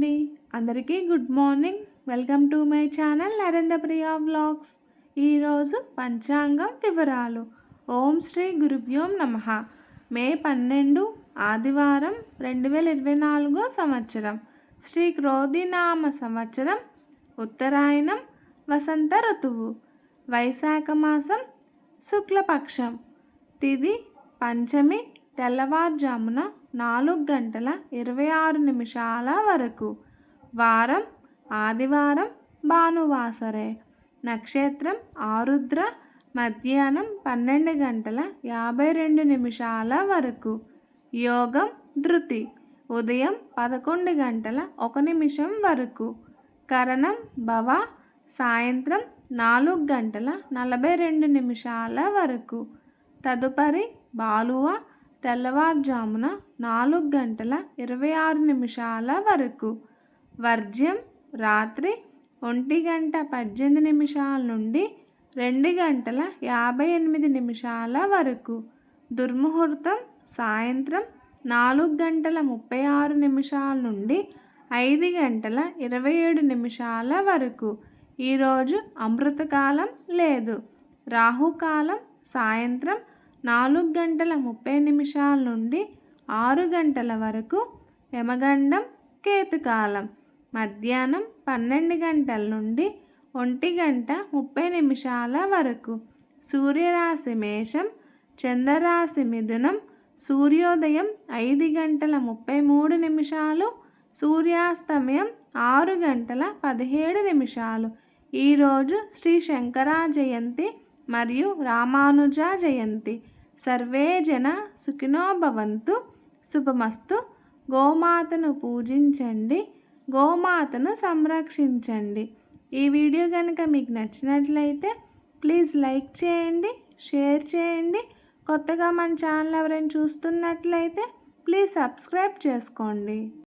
అండి. అందరికీ good morning. Welcome to my channel Narendra Priya vlogs. ఈరోజు పంచాంగం వివరాలు. ఓం శ్రీ గురుభ్యోం నమః. మే 12 ఆదివారం 2024 సంవత్సరం. శ్రీ క్రోధినామ సంవత్సరం. ఉత్తరాయణం వసంత ఋతువు. వైశాఖ మాసం శుక్లపక్షం. తిథి పంచమి తెల్లవారుజామున 4:26 వరకు. వారం ఆదివారం భానువాసరే. నక్షత్రం ఆరుద్ర. మధ్యాహ్నం 12:52 వరకు. యోగం ధృతి. ఉదయం 11:01 వరకు. కరణం భవ. సాయంత్రం 4:42 వరకు. తదుపరి బాలువ. తెల్లవారుజామున 4:26 వరకు. వర్జ్యం రాత్రి 1:18 నుండి 2:58 వరకు. దుర్ముహూర్తం సాయంత్రం 4:36 నుండి 5:27 వరకు. ఈరోజు అమృతకాలం లేదు. రాహుకాలం సాయంత్రం 4:30 నుండి 6 వరకు. యమగండం కేతుకాలం మధ్యాహ్నం 12 నుండి 1:30 వరకు. సూర్యరాశి మేషం. చంద్రరాశి మిథునం. సూర్యోదయం 5:33. సూర్యాస్తమయం 6:17. ఈరోజు శ్రీ శంకర జయంతి మరియు రామానుజ జయంతి. సర్వే జన సుఖినో భవంతు. శుభమస్తు. గోమాతను పూజించండి. గోమాతను సంరక్షించండి. ఈ వీడియో కనుక మీకు నచ్చినట్లయితే ప్లీజ్ లైక్ చేయండి, షేర్ చేయండి. కొత్తగా మన ఛానల్ ఎవరైనా చూస్తున్నట్లయితే ప్లీజ్ సబ్స్క్రైబ్ చేసుకోండి.